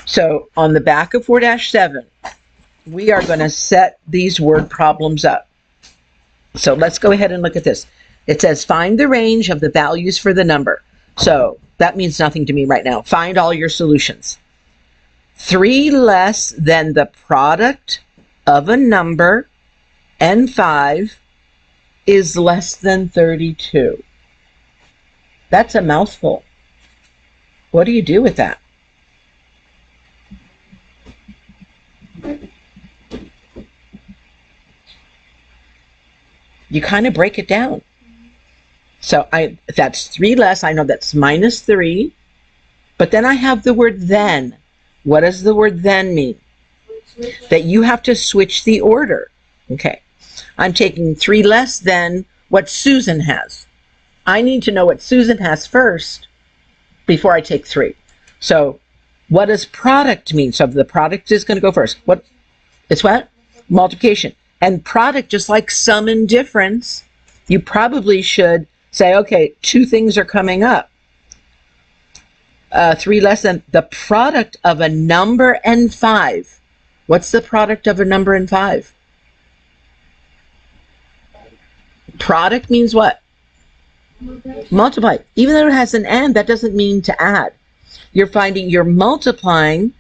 So on the back of 4-7, we are going to set these word problems up. So let's go ahead and look at this. It says find the range of the values for the number. So that means nothing to me right now. Find all your solutions. 3 less than the product of a number and 5 is less than 32. That's a mouthful. What do you do with that? You kind of break it down. So that's 3 less. I know that's minus 3. But then I have the word then. What does the word then mean? That you have to switch the order. Okay. I'm taking 3 less than what Susan has. I need to know what Susan has first before I take 3. So what does product mean? So the product is going to go first. What? It's what? Multiplication. And product, just like sum and difference, you probably should say, okay, 2 things are coming up. 3 less than the product of a number and 5. What's the product of a number and 5? Product means what? Multiply. Even though it has an and, that doesn't mean to add. You're finding you're multiplying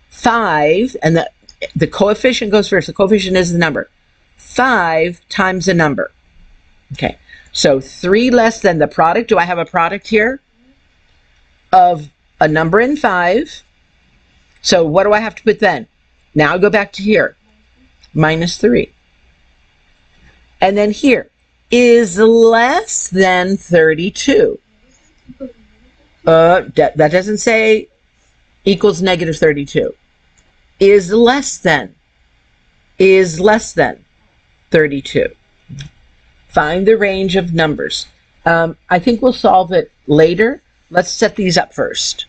5, and the coefficient goes first. The coefficient is the number. 5 times a number. Okay, so 3 less than the product. Do I have a product here? Of a number and 5. So what do I have to put then? Now I go back to here. Minus 3. And then here is less than 32. That doesn't say equals negative 32. Is less than 32. Find the range of numbers. I think we'll solve it later. Let's set these up first.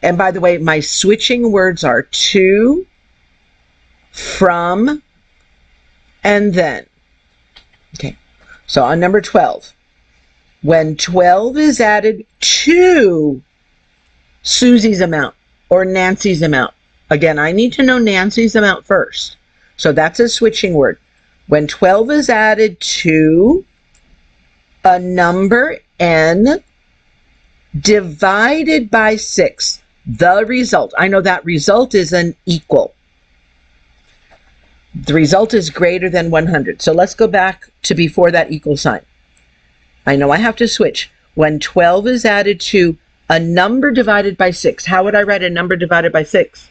And by the way, my switching words are to, from, and then. Okay, so on number 12, when 12 is added to Susie's amount or Nancy's amount, again, I need to know Nancy's amount first. So that's a switching word. When 12 is added to a number n divided by 6, the result, I know that result is an equal. The result is greater than 100. So let's go back to before that equal sign. I know I have to switch. When 12 is added to a number divided by 6, how would I write a number divided by 6?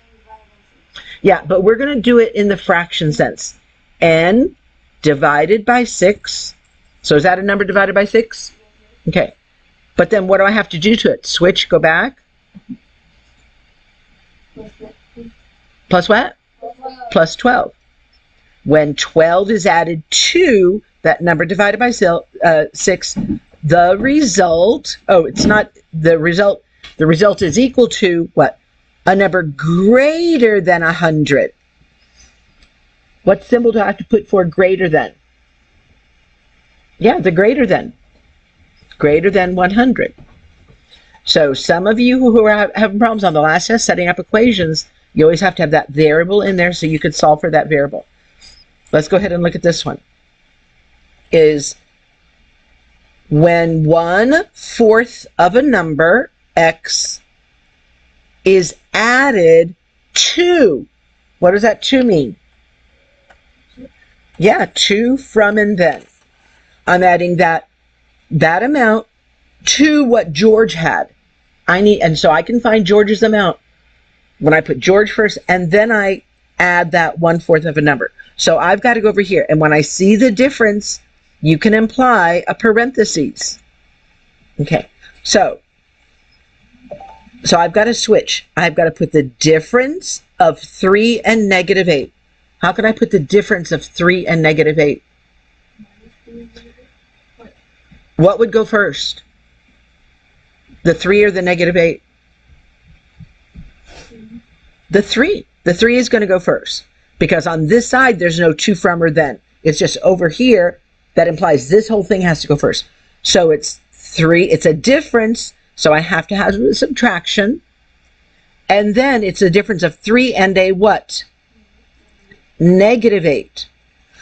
Yeah, but we're going to do it in the fraction sense. N divided by 6. So is that a number divided by 6? Okay. But then what do I have to do to it? Switch, go back. Plus what? Plus 12. When 12 is added to that number divided by 6, the result, it's not the result. The result is equal to what? A number greater than 100. What symbol do I have to put for greater than? Yeah, the greater than. Greater than 100. So some of you who are having problems on the last test setting up equations, you always have to have that variable in there so you could solve for that variable. Let's go ahead and look at this one. Is when 1/4 of a number, x, is added to, what does that to mean? Yeah, to, from, and then. I'm adding that amount to what George had. And so I can find George's amount when I put George first, and then I add that 1/4 of a number. So I've got to go over here, and when I see the difference, you can imply a parentheses. Okay, so I've got to switch. I've got to put the difference of 3 and negative 8. How can I put the difference of 3 and negative 8? What would go first? The 3 or the negative 8? The 3. The 3 is going to go first. Because on this side, there's no to, from, or then. It's just over here that implies this whole thing has to go first. So it's 3. It's a difference. So I have to have a subtraction. And then it's a difference of 3 and a what? -8.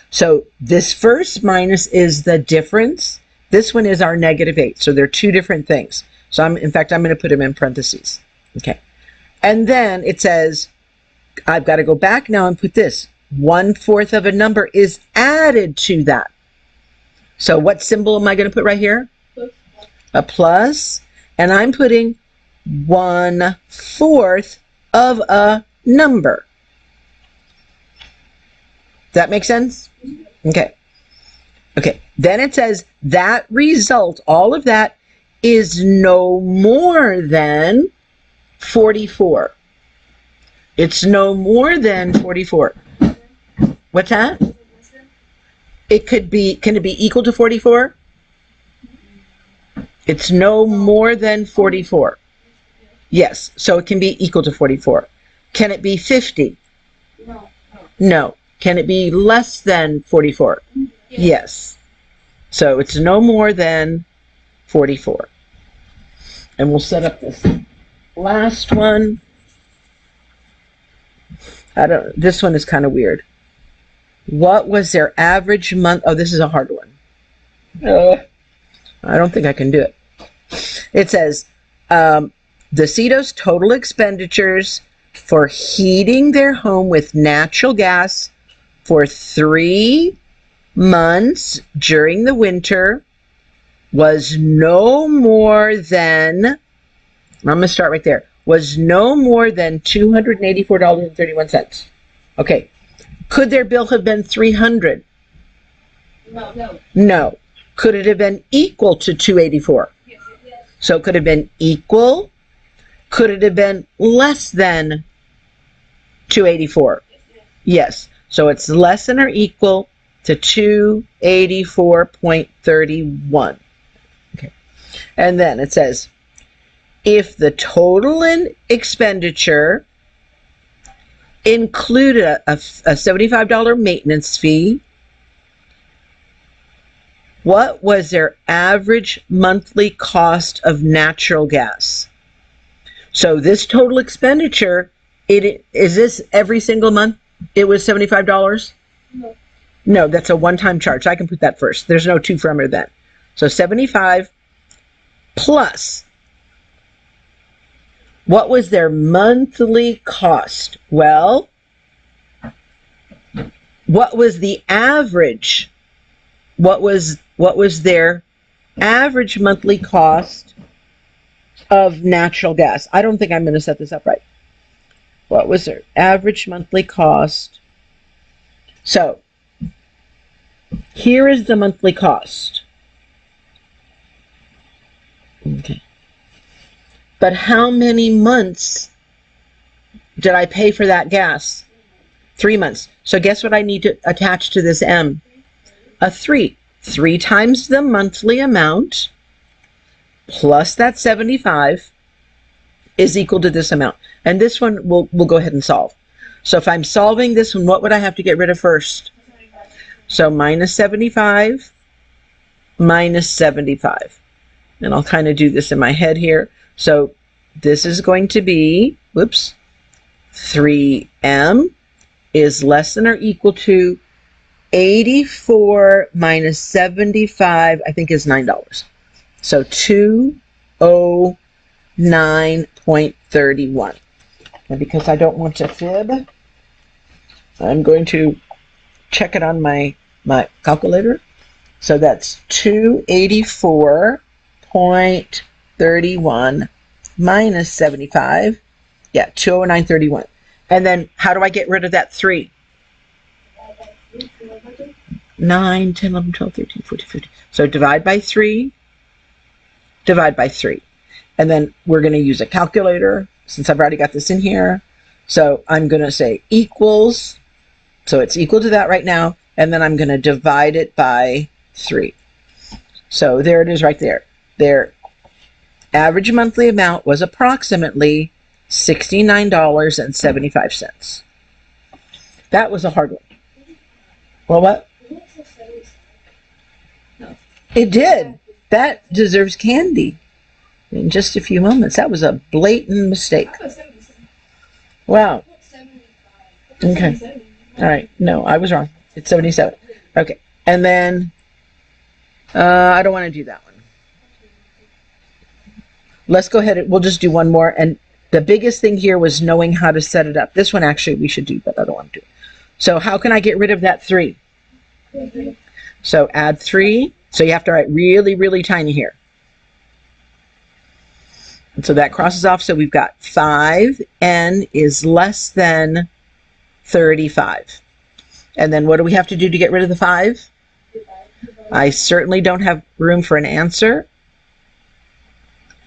So this first minus is the difference. This one is our -8. So they're two different things. So in fact, I'm going to put them in parentheses. Okay. And then it says, I've got to go back now and put this. 1/4 of a number is added to that. So what symbol am I going to put right here? Plus. A plus. And I'm putting 1/4 of a number. Does that make sense? Okay. Okay. Then it says that result, all of that, is no more than 44. It's no more than 44. What's that? It could be, can it be equal to 44? It's no more than 44. Yes, so it can be equal to 44. Can it be 50? No. No. Can it be less than 44? Yes. So it's no more than 44. And we'll set up this last one. This one is kind of weird. What was their average month? Oh, this is a hard one. I don't think I can do it. It says, the CETO's total expenditures for heating their home with natural gas for 3 months during the winter was no more than, I'm going to start right there, was no more than $284.31. Okay. Could their bill have been $300? No. No. Could it have been equal to $284? Yes. So it could have been equal. Could it have been less than $284? Yes. So it's less than or equal to $284.31. Okay. And then it says, if the total expenditure included a $75 maintenance fee, what was their average monthly cost of natural gas? So this total expenditure, is this every single month? It was $75? No. No, that's a one-time charge. I can put that first. There's no to, from, or then. So 75 plus. What was their monthly cost? Well, what was the average? What was their average monthly cost of natural gas? I don't think I'm going to set this up right. What was their average monthly cost? So, here is the monthly cost. Okay. But how many months did I pay for that gas? 3 months. So guess what I need to attach to this M? A 3. 3 times the monthly amount plus that 75 is equal to this amount. And this one we'll go ahead and solve. So if I'm solving this one, what would I have to get rid of first? So minus 75 minus 75. And I'll kind of do this in my head here. So this is going to be, whoops, 3M is less than or equal to 84 minus 75, I think is $9. So 209.31. And because I don't want to fib, I'm going to check it on my calculator. So that's 284.31 minus 75. Yeah, 209.31. And then how do I get rid of that 3? 9, 10, 11, 12, 13, 14, 15. So divide by 3. Divide by 3. And then we're going to use a calculator since I've already got this in here. So I'm going to say equals. So it's equal to that right now. And then I'm going to divide it by 3. So there it is right there. Their average monthly amount was approximately $69.75. That was a hard one. Well, what? It did. That deserves candy in just a few moments. That was a blatant mistake. Wow. Okay. All right. No, I was wrong. It's 77. Okay. And then I don't want to do that one. Let's go ahead. We'll just do one more. And the biggest thing here was knowing how to set it up. This one actually we should do, but I don't want to do it. So how can I get rid of that 3? So add 3. So you have to write really, really tiny here. And so that crosses off. So we've got 5n is less than 35. And then what do we have to do to get rid of the 5? I certainly don't have room for an answer.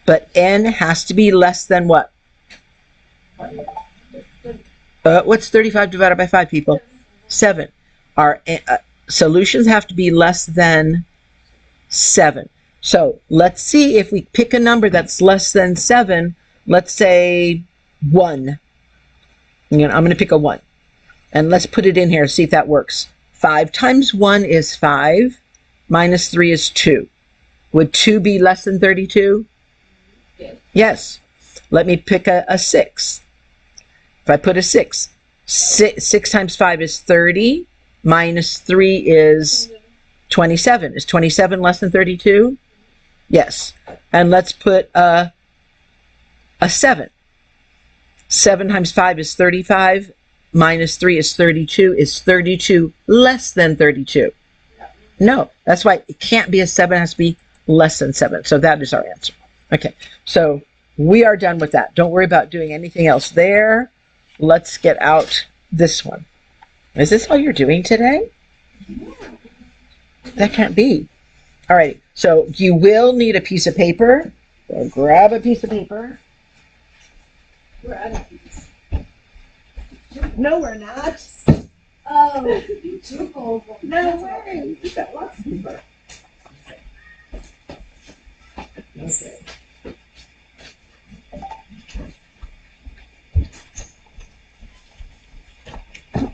But n has to be less than what? What's 35 divided by 5, people? 7. Our solutions have to be less than 7. So let's see if we pick a number that's less than 7. Let's say 1. I'm going to pick a 1. And let's put it in here, see if that works. 5 times 1 is 5. Minus 3 is 2. Would 2 be less than 32? Yes. Let me pick a 6. If I put a 6, 6 times 5 is 30. Minus 3 is 27. Is 27 less than 32? Yes. And let's put a 7. 7 times 5 is 35. Minus 3 is 32. Is 32 less than 32? No. That's why it can't be a 7. It has to be less than 7. So that is our answer. Okay. So we are done with that. Don't worry about doing anything else there. Let's get out this one. Is this all you're doing today? That can't be. All right. So you will need a piece of paper. So grab a piece of paper. We're out of these. No, we're not. Oh, you took over. No way. We've got lots of paper. Okay.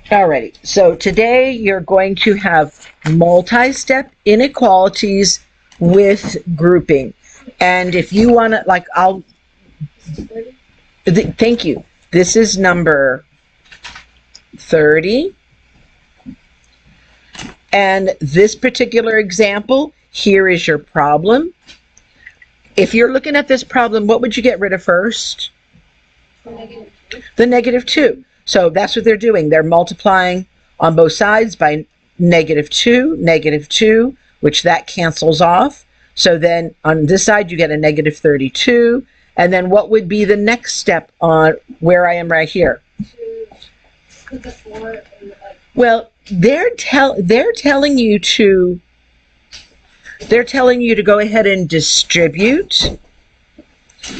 Alrighty, so today you're going to have multi-step inequalities with grouping. And if you want to, thank you. This is number 30. And this particular example, here is your problem. If you're looking at this problem, what would you get rid of first? The negative 2. So that's what they're doing. They're multiplying on both sides by negative 2, which that cancels off. So then on this side, you get a negative 32. And then what would be the next step on where I am right here? Put the 4 in the, well, they're telling you to go ahead and distribute,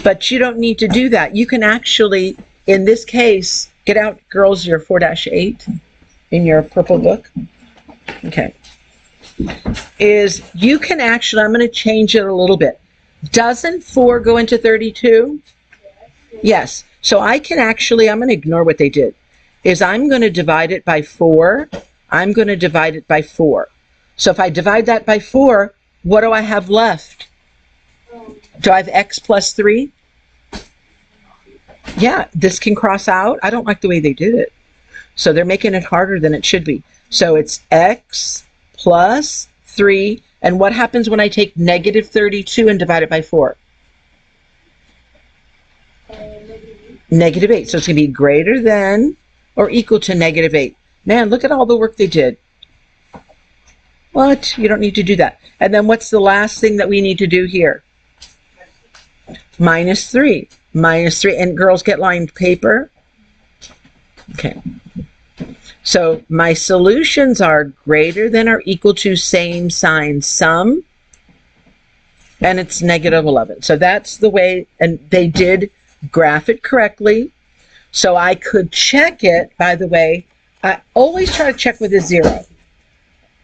but you don't need to do that. You can actually, in this case, get out, girls, your 4-8 in your purple book. Okay. Is you can actually, I'm going to change it a little bit. Doesn't 4 go into 32? Yes. So I can actually, I'm going to ignore what they did. Is I'm going to divide it by 4. I'm going to divide it by 4. So if I divide that by 4, what do I have left? Do I have x plus 3? Yeah, this can cross out. I don't like the way they did it. So they're making it harder than it should be. So it's x plus 3. And what happens when I take negative 32 and divide it by 4? Negative 8. So it's going to be greater than or equal to negative 8. Man, look at all the work they did. What? You don't need to do that. And then what's the last thing that we need to do here? Minus 3. Minus 3. And girls, get lined paper. Okay. So my solutions are greater than or equal to same sign sum. And it's negative 11. So that's the way, and they did graph it correctly. So I could check it, by the way. I always try to check with a 0.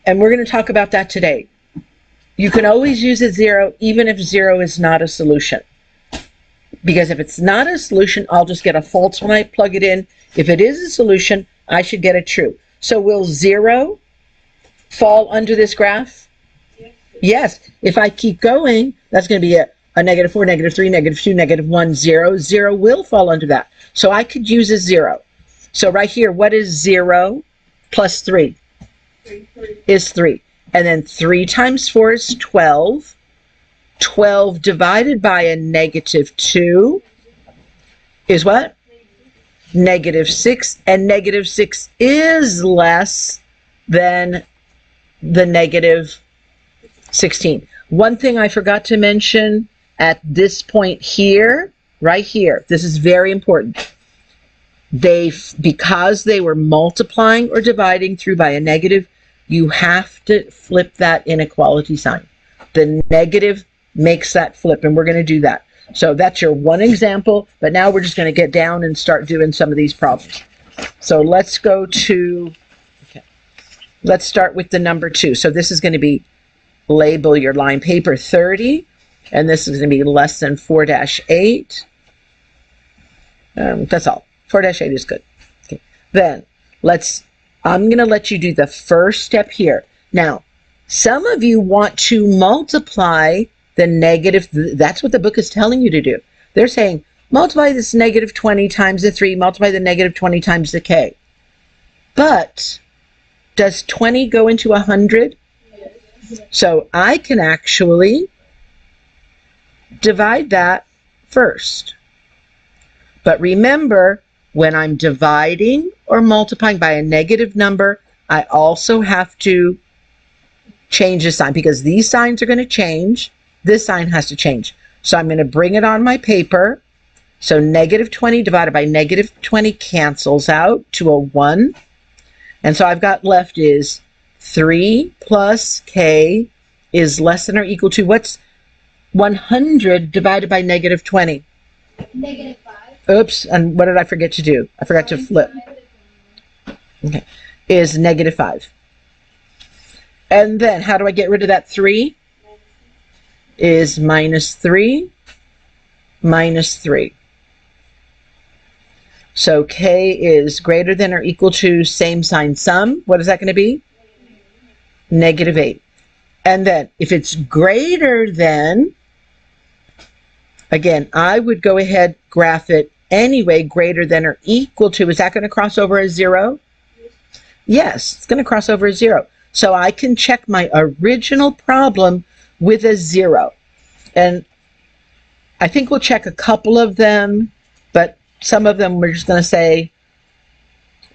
And we're going to talk about that today. You can always use a 0 even if 0 is not a solution. Because if it's not a solution, I'll just get a false when I plug it in. If it is a solution, I should get a true. So will 0 fall under this graph? Yes. If I keep going, that's going to be a -4, -3, -2, -1, 0. 0 will fall under that. So I could use a 0. So right here, what is 0 plus 3? Is 3. And then 3 times 4 is 12. 12 divided by a -2 is what? -6. And -6 is less than the -16. One thing I forgot to mention at this point here, right here, this is very important. Because they were multiplying or dividing through by a negative, you have to flip that inequality sign. The negative makes that flip, and we're going to do that. So that's your one example, but now we're just going to get down and start doing some of these problems. So let's go to, let's start with the number 2. So this is going to be, label your line paper 30, and this is going to be less than 4-8. That's all. 4-8 is good. Okay. Then I'm going to let you do the first step here. Now, some of you want to multiply the negative. That's what the book is telling you to do. They're saying, multiply this -20 times the 3, multiply the -20 times the k. But does 20 go into 100? So I can actually divide that first. But remember, when I'm dividing or multiplying by a negative number, I also have to change the sign, because these signs are going to change. This sign has to change. So I'm going to bring it on my paper. So -20 divided by -20 cancels out to a 1. And so I've got left is 3 plus k is less than or equal to, what's 100 divided by -20? -5. Oops, and what did I forget to do? I forgot to flip. Okay, is -5. And then how do I get rid of that 3? Is -3 minus 3. So k is greater than or equal to same sign sum. What is that going to be? -8. And then if it's greater than, again, I would go ahead, graph it anyway, greater than or equal to. Is that going to cross over a 0? Yes, it's going to cross over a 0. So I can check my original problem with a 0. And I think we'll check a couple of them, but some of them we're just going to say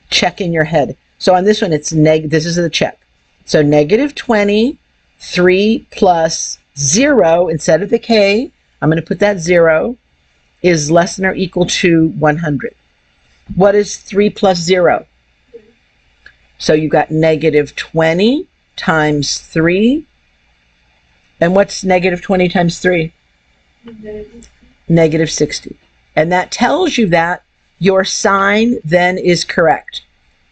check in your head. So on this one, it's this is the check. So -20, 3 plus 0, instead of the k, I'm going to put that 0, is less than or equal to 100. What is 3 plus 0? So you got -20 times 3. And what's -20 times 3? -60. And that tells you that your sign then is correct.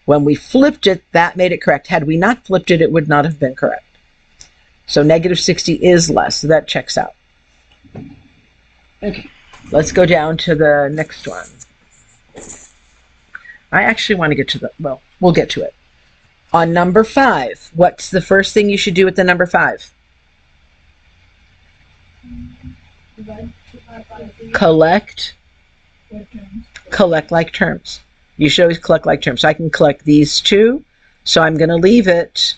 When we flipped it, that made it correct. Had we not flipped it, it would not have been correct. So -60 is less, so that checks out. Okay, let's go down to the next one. I actually want to get to well, we'll get to it. On number 5, what's the first thing you should do with the number 5? Collect like terms. You should always collect like terms. So I can collect these two. So I'm going to leave it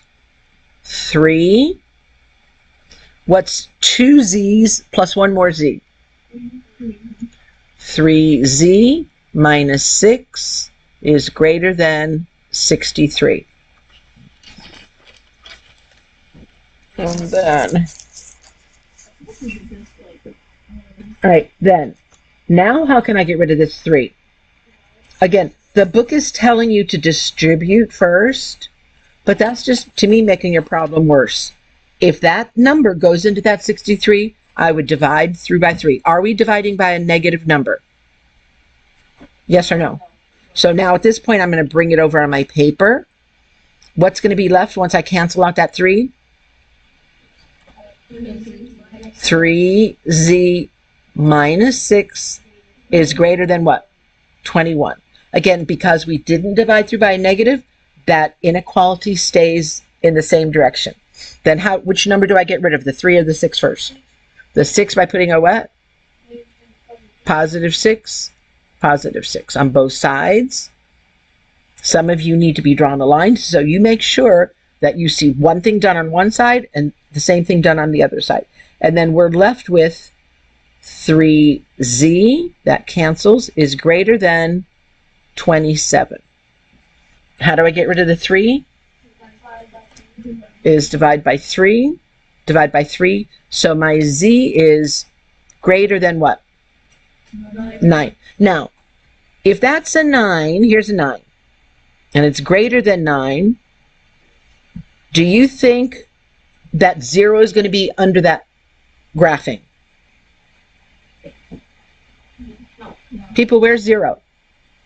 3. What's 2 z's plus 1 more z? 3z minus 6 is greater than 63. And then, all right, then, now how can I get rid of this 3? Again, the book is telling you to distribute first, but that's just, to me, making your problem worse. If that number goes into that 63, I would divide through by 3. Are we dividing by a negative number? Yes or no? So now at this point, I'm going to bring it over on my paper. What's going to be left once I cancel out that 3? 3z minus 6 is greater than what? 21. Again, because we didn't divide through by a negative, that inequality stays in the same direction. Then which number do I get rid of, the 3 or the 6 first? The 6 by putting a what? Positive 6, positive 6 on both sides. Some of you need to be drawn a line, so you make sure that you see one thing done on one side and the same thing done on the other side. And then we're left with 3z, that cancels, is greater than 27. How do I get rid of the 3? Is divide by 3. Divide by 3. So my z is greater than what? 9. Now, if that's a 9, here's a 9, and it's greater than 9, do you think that 0 is going to be under that graphing? People, where's 0?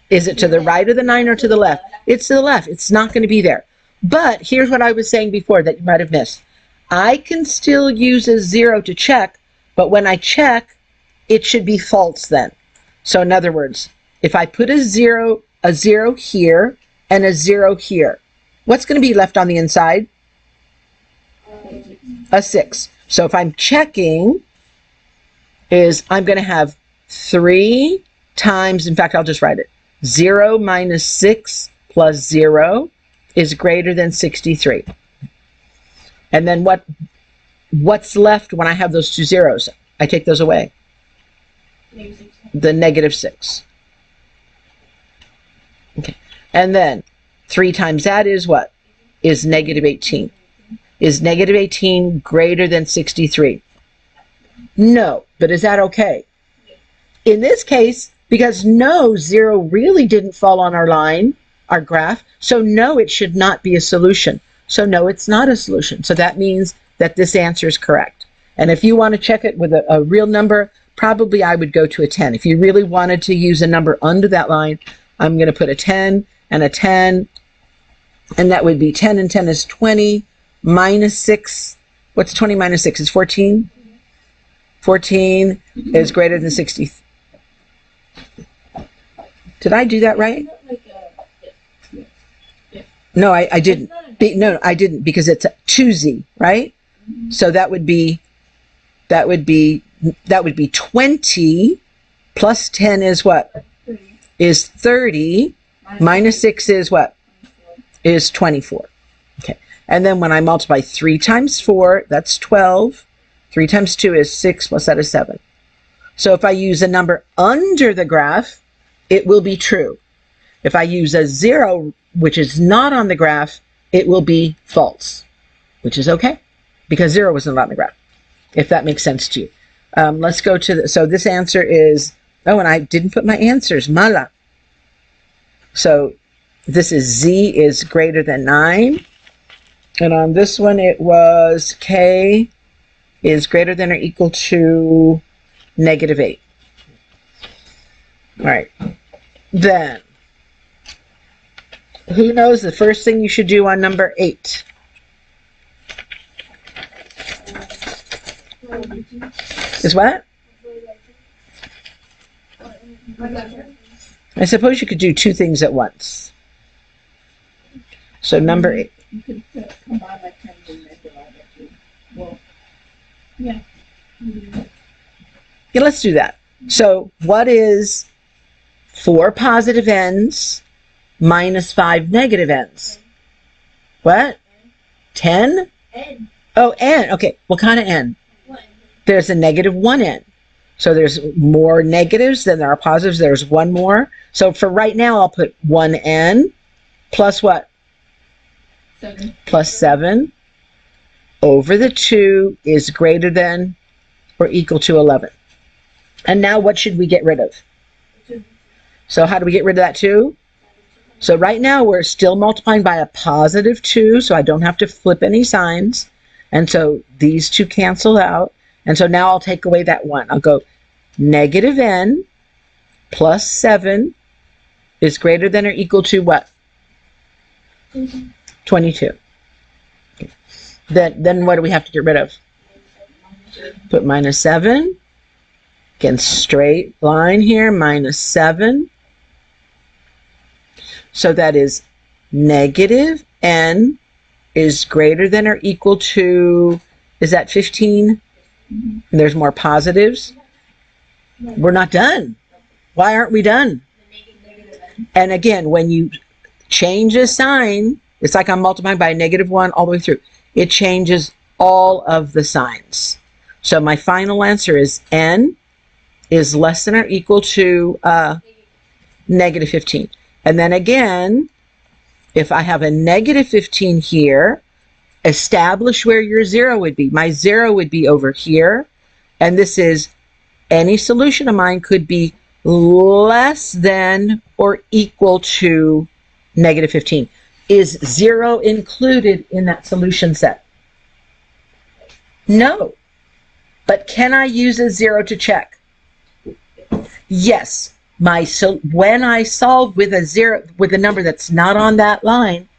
Is it to the right of the 9 or to the left? It's to the left. It's not going to be there. But here's what I was saying before that you might have missed. I can still use a 0 to check, but when I check, it should be false then. So in other words, if I put a 0 here and a 0 here, what's going to be left on the inside? A 6. So if I'm checking, I'm going to have 3 times, in fact, I'll just write it. 0 minus 6 plus 0 is greater than 63. And then what's left when I have those two zeros? I take those away. The negative 6. Okay. And then 3 times that is what? Is negative 18. Is negative 18 greater than 63? No. But is that okay? In this case, because no, 0 really didn't fall on our line, our graph, so no, it should not be a solution. So no, it's not a solution. So that means that this answer is correct. And if you want to check it with a real number, probably I would go to a 10. If you really wanted to use a number under that line, I'm going to put a 10 and a 10, and that would be 10 and 10 is 20 minus 6. What's 20 minus 6? Is 14? 14 is greater than 60. Did I do that right? No, I didn't. No, I didn't, because it's a 2z, right? So that would be 20 plus 10 is what? Is 30 minus 6 is what? Is 24. Okay. And then when I multiply 3 times 4, that's 12. 3 times 2 is 6 plus that is 7. So if I use a number under the graph, it will be true. If I use a 0, which is not on the graph, it will be false, which is okay, because 0 wasn't on the graph, if that makes sense to you. Let's go to so this answer is, oh, and I didn't put my answers, mala. So this is z is greater than 9. And on this one, it was k is greater than or equal to negative 8. All right. Then, who knows the first thing you should do on number 8? Is what? I suppose you could do 2 things at once. So number 8. You could combine like 10 and make it all that too. Well, yeah. Yeah, let's do that. So what is 4 positive n's minus 5 negative n's? What? 10? N. Oh, n. Okay. What kind of n? 1. There's a negative 1n. So there's more negatives than there are positives. There's 1 more. So for right now, I'll put 1n plus what? 7. Plus 7 over the 2 is greater than or equal to 11. And now what should we get rid of? 2. So how do we get rid of that 2? So right now we're still multiplying by a positive 2, so I don't have to flip any signs. And so these 2 cancel out. And so now I'll take away that 1. I'll go negative n plus 7 is greater than or equal to what? 22. Okay. Then what do we have to get rid of? Put minus 7. Again, straight line here, minus 7. So that is negative n is greater than or equal to, is that 15? There's more positives. We're not done. Why aren't we done? And again, when you change a sign, it's like I'm multiplying by a -1 all the way through. It changes all of the signs. So my final answer is n is less than or equal to -15. And then again, if I have a -15 here, establish where your 0 would be. My 0 would be over here. And this is any solution of mine could be less than or equal to -15. Is 0 included in that solution set? No. But can I use a 0 to check? Yes. When I solve with a 0, with a number that's not on that line,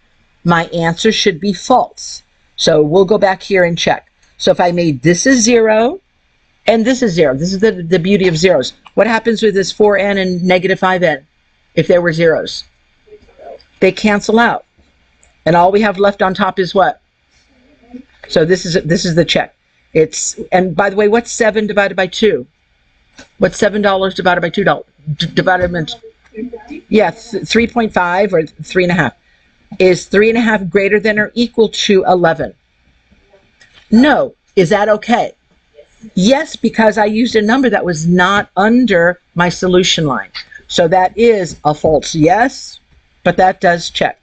my answer should be false. So we'll go back here and check. So if I made this is 0 and this is 0, this is the beauty of zeros. What happens with this 4n and -5n if there were zeros? They cancel out. And all we have left on top is what? So this is the check. And by the way, what's 7 divided by 2? What's $7 divided by $2? Divided by, yeah, 3.5 or 3.5. Is 3.5 greater than or equal to 11? No. Is that okay? Yes, because I used a number that was not under my solution line. So that is a false yes, but that does check.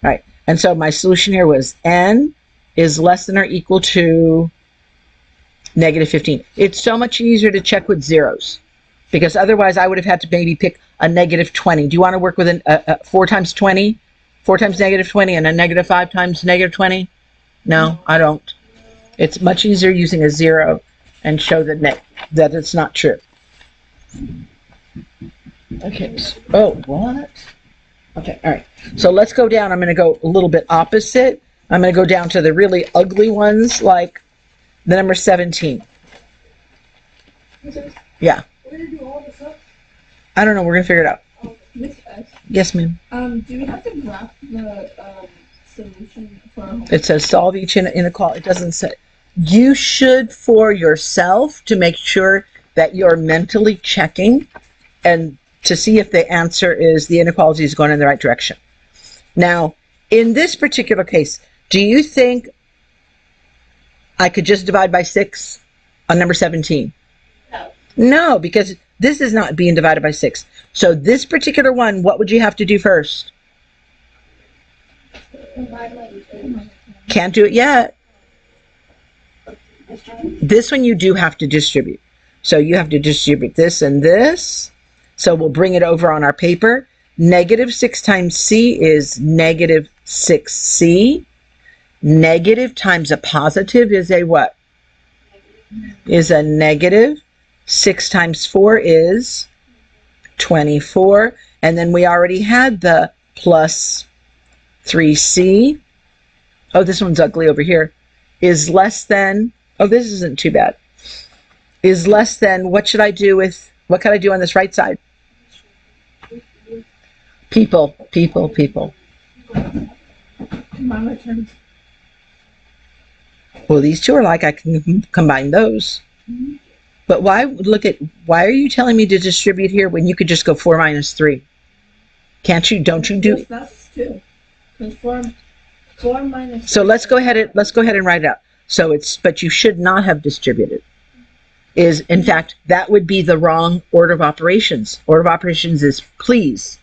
All right. And so my solution here was n is less than or equal to -15. It's so much easier to check with zeros because otherwise I would have had to maybe pick a -20. Do you want to work with a 4 times 20? 4 times -20 and a -5 times -20? No, I don't. It's much easier using a 0 and show that it's not true. Okay. Oh, what? Okay, all right. So let's go down. I'm going to go a little bit opposite. I'm going to go down to the really ugly ones, like the number 17. Yeah. We're gonna do all this up. I don't know. We're going to figure it out. Miss S, Yes, ma'am. do we have to graph the solution for our homework? It says solve each inequality. It doesn't say. You should, for yourself, to make sure that you're mentally checking and to see if the answer is the inequality is going in the right direction. Now, in this particular case, do you think I could just divide by 6 on number 17? No. No, because this is not being divided by 6. So this particular one, what would you have to do first? Divide by 2. Can't do it yet. This one you do have to distribute. So you have to distribute this and this. So we'll bring it over on our paper. -6 times c is -6c. Negative times a positive is a what? Is a negative. 6 times 4 is 24. And then we already had the plus 3c. Oh, this one's ugly over here. Is less than, oh, this isn't too bad. Is less than, what should I do with, what can I do on this right side? People. My turn. Well, these two are like, I can combine those. But why are you telling me to distribute here when you could just go 4 minus 3? Can't you, don't you do? Yes, that's 2. Because 4 minus. So let's go ahead and write it out. So it's, but you should not have distributed. Is, in fact, that would be the wrong order of operations. Order of operations is please,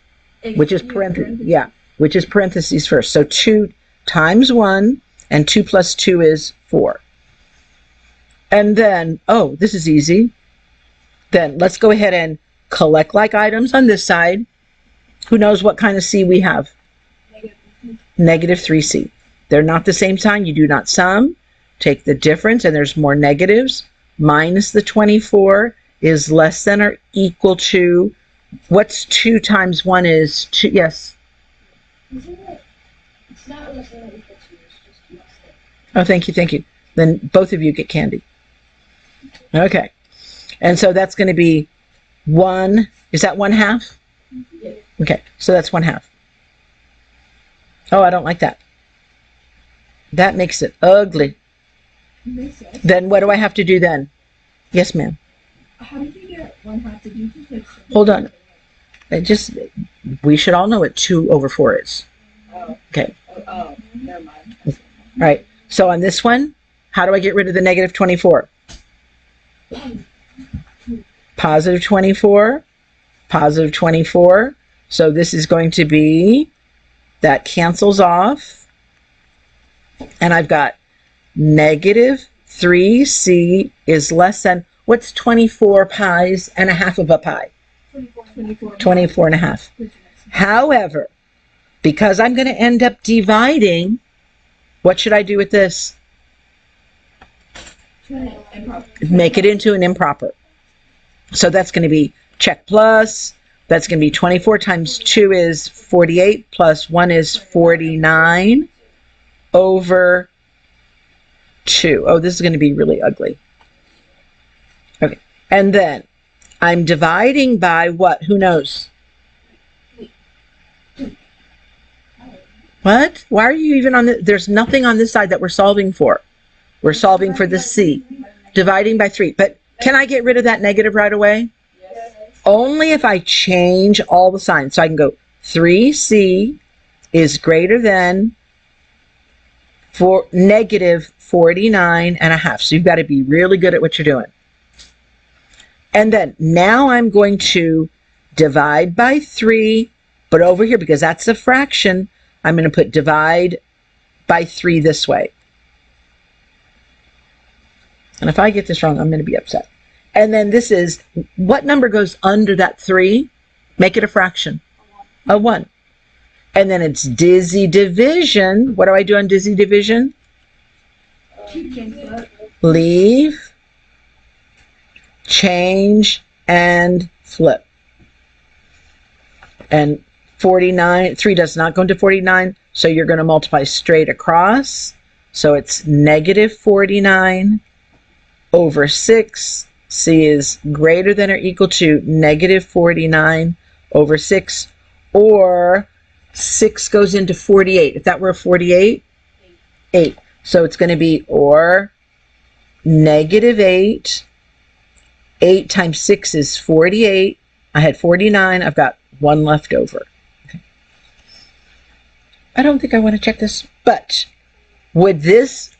which is parentheses. Yeah, which is parentheses first. So 2 times 1 and 2 plus 2 is 4. And then, oh, this is easy. Then let's go ahead and collect like items on this side. Who knows what kind of C we have? -3C. They're not the same sign. You do not sum. Take the difference, and there's more negatives. Minus the 24 is less than or equal to, what's 2 times 1 is 2, yes. Isn't it? It's not less than or equal to, it's just less than. Oh, thank you. Then both of you get candy. Okay. And so that's going to be 1, is that 1/2? Yeah. Okay, so that's 1/2. Oh, I don't like that. That makes it ugly. Then what do I have to do then? Yes, ma'am. How did you get 1/2? Did you just like? Hold on. We should all know what 2 over 4 is. Oh. Okay. Oh, never mind. All right. So on this one, how do I get rid of the negative 24? Positive 24, positive 24. So this is going to be, that cancels off. And I've got negative 3c is less than, what's 24 pies and a half of a pie? 24 and a half. However, because I'm going to end up dividing, what should I do with this? Make it into an improper. So that's going to be check plus. That's going to be 24 times 2 is 48 plus 1 is 49 over 2. Oh, this is going to be really ugly. Okay. And then I'm dividing by what? Who knows? What? Why are you even on the... There's nothing on this side that we're solving for. We're solving for the C. Dividing by 3. But can I get rid of that negative right away? Yes. Only if I change all the signs. So I can go 3C is greater than negative 49 and a half. So you've got to be really good at what you're doing. And then now I'm going to divide by 3. But over here, because that's a fraction, I'm going to put divide by 3 this way. And if I get this wrong, I'm going to be upset. And then this is, what number goes under that 3? Make it a fraction. A 1. And then it's dizzy division. What do I do on dizzy division? Leave, change, and flip. And 49, 3 does not go into 49, so you're going to multiply straight across. So it's negative 49 over 6. C is greater than or equal to negative 49 over 6, or 6 goes into 48. If that were a 48, 8. So it's going to be or negative 8. 8 times 6 is 48. I had 49. I've got 1 left over. Okay. I don't think I want to check this, but would this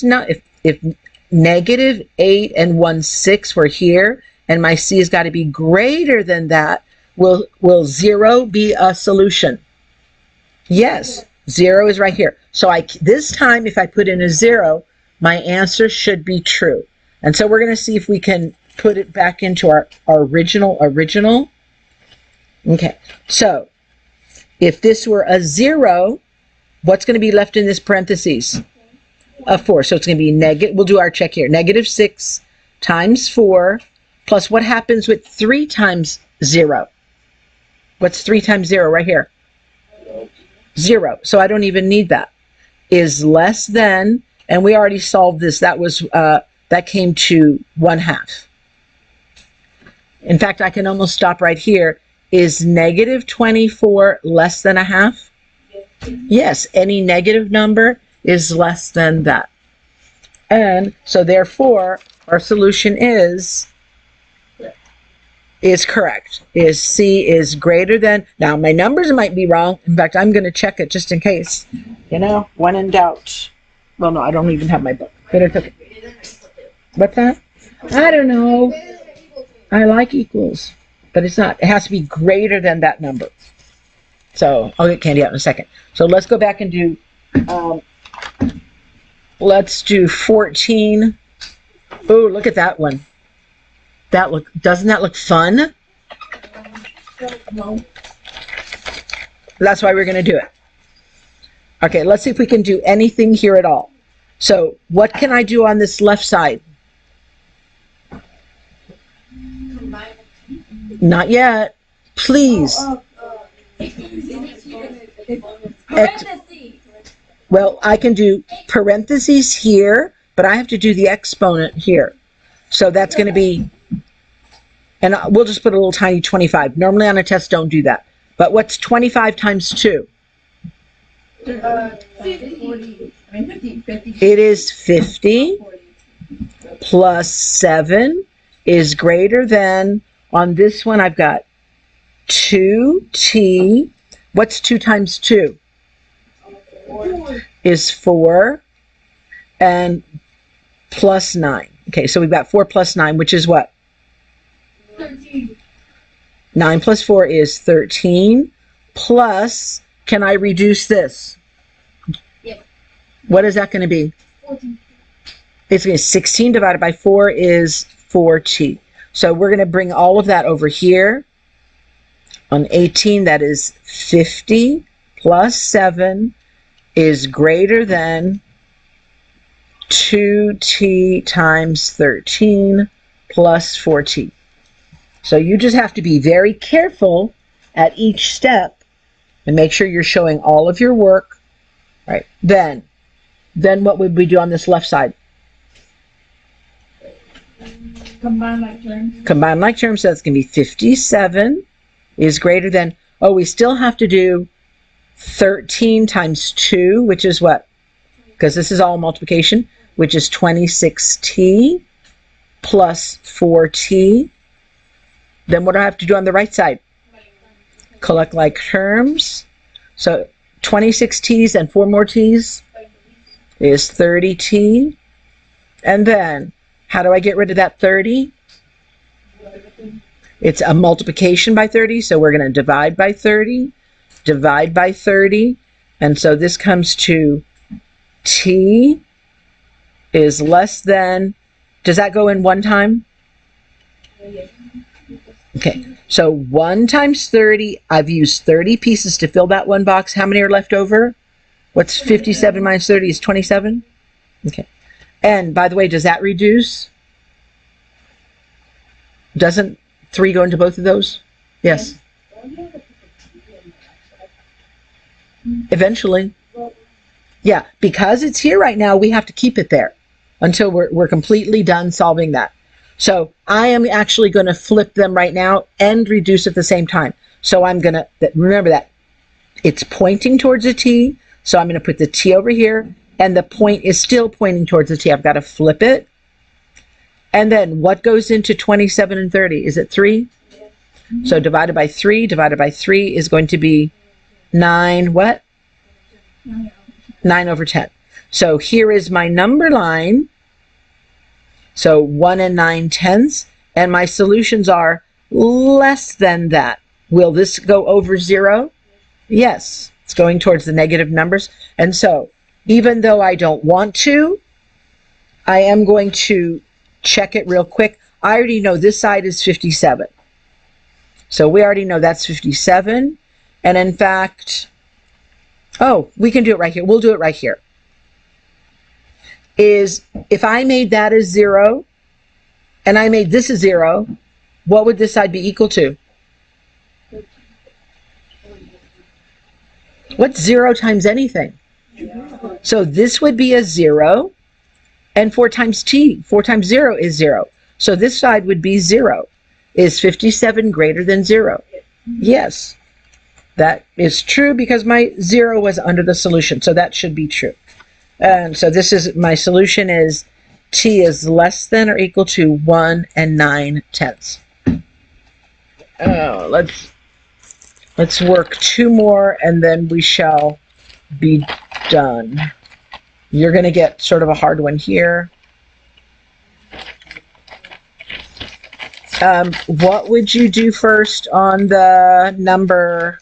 not, if negative 8 and 1 6 were here, and my C has got to be greater than that, will 0 be a solution? Yes, 0 is right here. So this time, if I put in a 0, my answer should be true. And so we're going to see if we can put it back into our original. Okay, so if this were a 0, what's going to be left in this parentheses? A 4. So it's going to be negative. We'll do our check here. Negative 6 times 4 plus what happens with 3 times 0? What's 3 times 0 right here? 0. So I don't even need that. Is less than, and we already solved this. That was that came to 1/2. In fact, I can almost stop right here. Is negative 24 less than 1/2? Yes, any negative number is less than that. And so therefore, our solution is correct. Is C is greater than, now my numbers might be wrong. In fact, I'm going to check it just in case. You know, when in doubt. Well, no, I don't even have my book. But I took it. What's that? I don't know. I like equals. But it's not. It has to be greater than that number. So I'll get Candy out in a second. So let's go back and do, let's do 14. Oh, look at that one. Doesn't that look fun? That's why we're going to do it. Okay, let's see if we can do anything here at all. So what can I do on this left side? Not yet. Please. Well, I can do parentheses here, but I have to do the exponent here. So that's going to be, and we'll just put a little tiny 25. Normally on a test, don't do that. But what's 25 times 2? 50. 50. It is 50. plus 7 is greater than, on this one I've got 2t. What's 2 times 2? Is 4, and plus 9. Okay, so we've got 4 plus 9, which is what? 13. 9 plus 4 is 13, plus, can I reduce this? Yeah. What is that going to be? 14. It's going to be 16 divided by 4 is 4t. So we're going to bring all of that over here. On 18, that is 50 plus 7 is greater than 2t times 13 plus 4t. So you just have to be very careful at each step and make sure you're showing all of your work. Right. Then what would we do on this left side? Combine like terms. Combine like terms, so that's going to be 57 is greater than, oh, we still have to do 13 times 2, which is what? Because this is all multiplication, which is 26t plus 4t. Then what do I have to do on the right side? Collect like terms. So 26 t's and 4 more t's is 30t. And then, how do I get rid of that 30? It's a multiplication by 30, so we're going to divide by 30, divide by 30, and so this comes to t is less than, does that go in one time? Okay, so 1 times 30, I've used 30 pieces to fill that one box. How many are left over? What's 57 minus 30 is 27? Okay. And by the way, does that reduce? Doesn't 3 go into both of those? Yes. Eventually. Yeah, because it's here right now, we have to keep it there until we're completely done solving that. So I am actually going to flip them right now and reduce at the same time. So I'm going to, remember that it's pointing towards a t, so I'm going to put the t over here, and the point is still pointing towards the t. I've got to flip it. And then what goes into 27 and 30? Is it 3? So divided by 3 is going to be 9, what? 9 over 10. So here is my number line. So 1 and 9/10, and my solutions are less than that. Will this go over 0? Yes, it's going towards the negative numbers. And so even though I don't want to, I am going to check it real quick. I already know this side is 57. So we already know that's 57. And in fact, oh, we can do it right here. We'll do it right here. Is if I made that as 0 and I made this a 0, what would this side be equal to? What's 0 times anything? So this would be a 0, and 4 times t. 4 times 0 is 0. So this side would be 0. Is 57 greater than 0? Yes. That is true because my 0 was under the solution, so that should be true. And so this is, my solution is t is less than or equal to 1 and 9/10. Let's work 2 more and then we shall be done. You're going to get sort of a hard one here. What would you do first on the number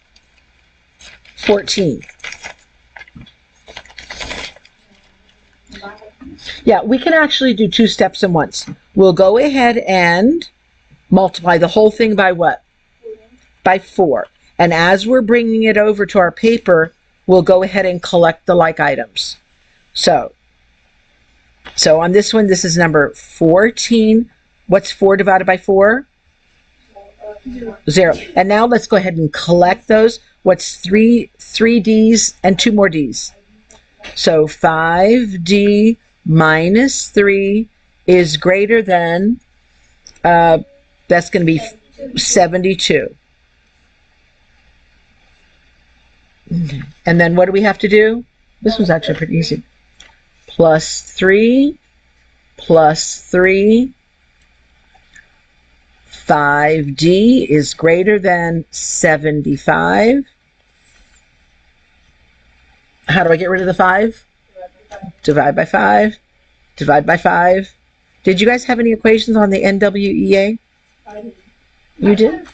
14? Yeah, we can actually do 2 steps in once. We'll go ahead and multiply the whole thing by what? By 4. And as we're bringing it over to our paper, we'll go ahead and collect the like items. So on this one, this is number 14. What's 4 divided by 4? 0. And now let's go ahead and collect those. What's 3 D's and 2 more D's? So 5D minus 3 is greater than, that's going to be 72. And then what do we have to do? This one's actually pretty easy. Plus 3 plus 3. 5D is greater than 75. How do I get rid of the 5? Divide by 5. Divide by 5. Did you guys have any equations on the NWEA? You did?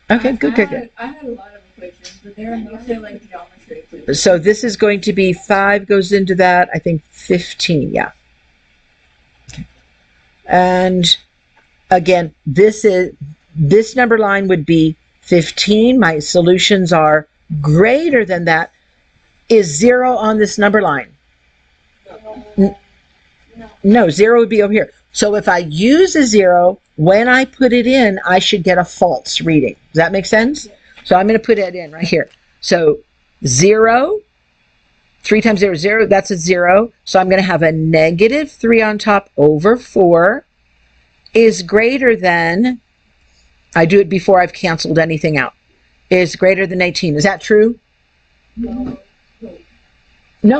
Okay, good. I had a lot of equations, but they're mostly like geometry equations. So this is going to be 5 goes into that, I think 15, yeah. And again, this number line would be 15. My solutions are greater than that. Is 0 on this number line? No, 0 would be over here. So if I use a 0, when I put it in, I should get a false reading. Does that make sense? So I'm going to put it in right here. So 0, 3 times 0 is 0, that's a 0. So I'm going to have a negative 3 on top over 4 is greater than, I do it before I've canceled anything out, is greater than 18. Is that true? No,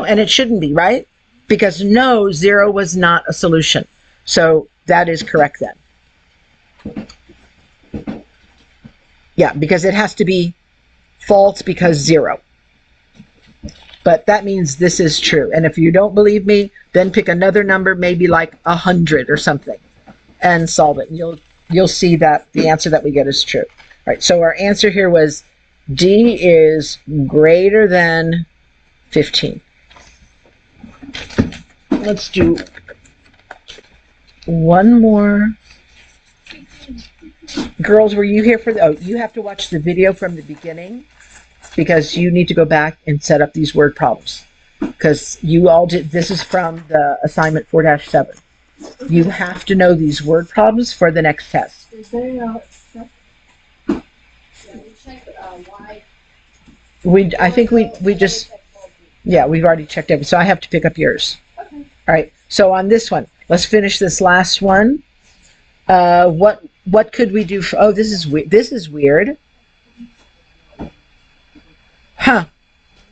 and it shouldn't be, right? Because no, 0 was not a solution. So that is correct then. Yeah, because it has to be false because 0. But that means this is true. And if you don't believe me, then pick another number, maybe like 100 or something, and solve it. And you'll see that the answer that we get is true. All right, so our answer here was D is greater than 15. Let's do one more. Girls, were you here for the, oh, you have to watch the video from the beginning because you need to go back and set up these word problems because you all did, this is from the assignment 4-7. You have to know these word problems for the next test. Is there I think we just, yeah, we've already checked everything. So I have to pick up yours. Okay. All right. So on this one, let's finish this last one. What could we do for, oh, this is weird. Huh.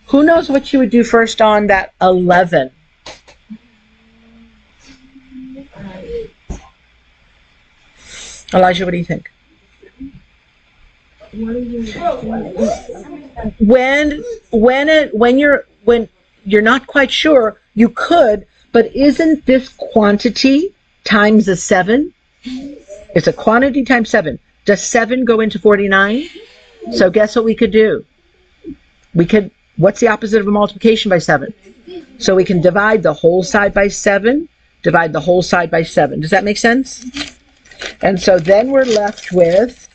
Who knows what you would do first on that 11? Elijah, what do you think? When you're not quite sure, you could, but isn't this quantity times a 7? It's a quantity times 7. Does 7 go into 49? So guess what we could do? What's the opposite of a multiplication by 7? So we can divide the whole side by 7, divide the whole side by 7. Does that make sense? And so then we're left with,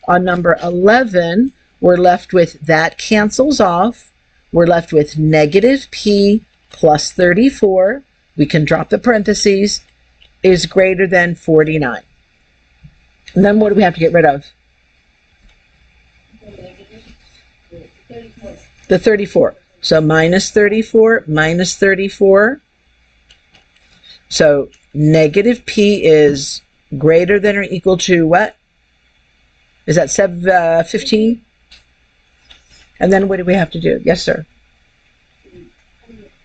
on number 11, we're left with that cancels off. We're left with negative P plus 34. We can drop the parentheses, is greater than 49. And then what do we have to get rid of? The 34. So minus 34, minus 34. So negative P is greater than or equal to what? Is that 15? And then what do we have to do? Yes, sir.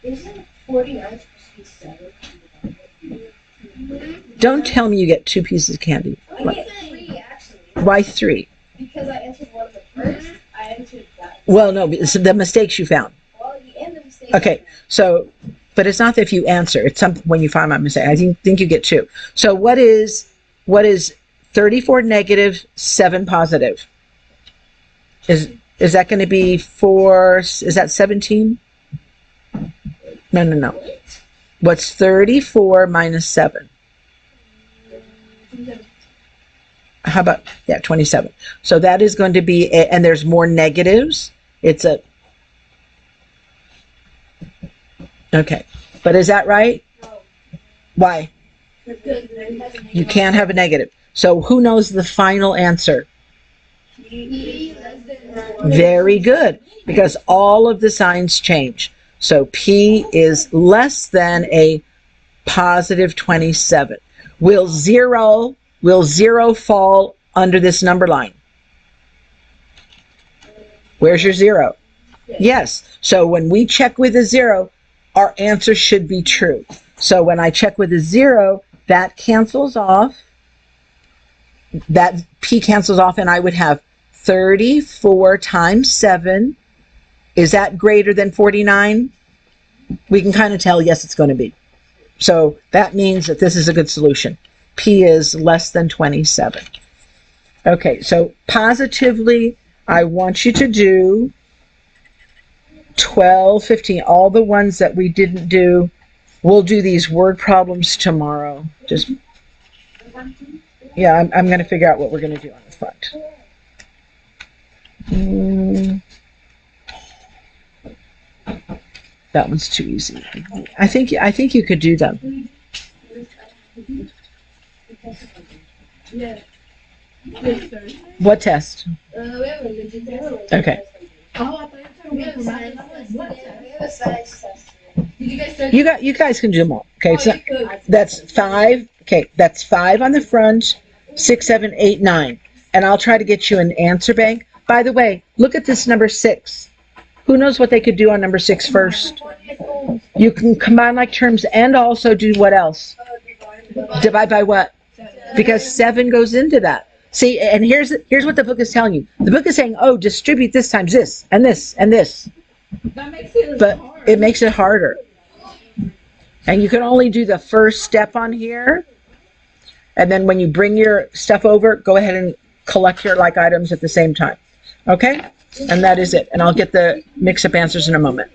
Isn't 49 supposed to be 7? Don't tell me you get 2 pieces of candy. I get 3, actually. Why 3? Because I answered one of the first, I answered that. Well, no, it's the mistakes you found. Well, the end of the mistake. Okay, so, but it's not if you answer. It's something when you find my mistake. I think you get 2. So what is 34 negative, 7 positive? Is that going to be 4? Is that 17? No. What's 34 minus 7? How about, yeah, 27. So that is going to be, and there's more negatives. It's a, okay. But is that right? No. Why? You can't have a negative. So who knows the final answer? P less than Very good, because all of the signs change. So P is less than a positive 27. Will 0 fall under this number line? Where's your 0? Yes. So when we check with a 0, our answer should be true. So when I check with a 0, that cancels off. That P cancels off, and I would have 34 times 7. Is that greater than 49? We can kind of tell, yes, it's going to be. So that means that this is a good solution. P is less than 27. Okay, so positively, I want you to do 12, 15, all the ones that we didn't do. We'll do these word problems tomorrow. Just, yeah, I'm going to figure out what we're going to do on the front. That one's too easy. I think you could do them. Yeah. What test? We have a legit test. Okay. Oh, I thought you were talking about what test? We have a science test. Did you guys start? You guys can do them all. Okay, so that's 5. Okay, that's 5 on the front, 6, 7, 8, 9, and I'll try to get you an answer bank. By the way, look at this number 6. Who knows what they could do on number 6 first? You can combine like terms and also do what else? Divide by what? Because 7 goes into that. See, and here's what the book is telling you. The book is saying, oh, distribute this times this, and this, and this. That makes it But hard. it makes it harder. And you can only do the first step on here. And then when you bring your stuff over, go ahead and collect your like items at the same time. Okay? And that is it. And I'll get the mix-up answers in a moment.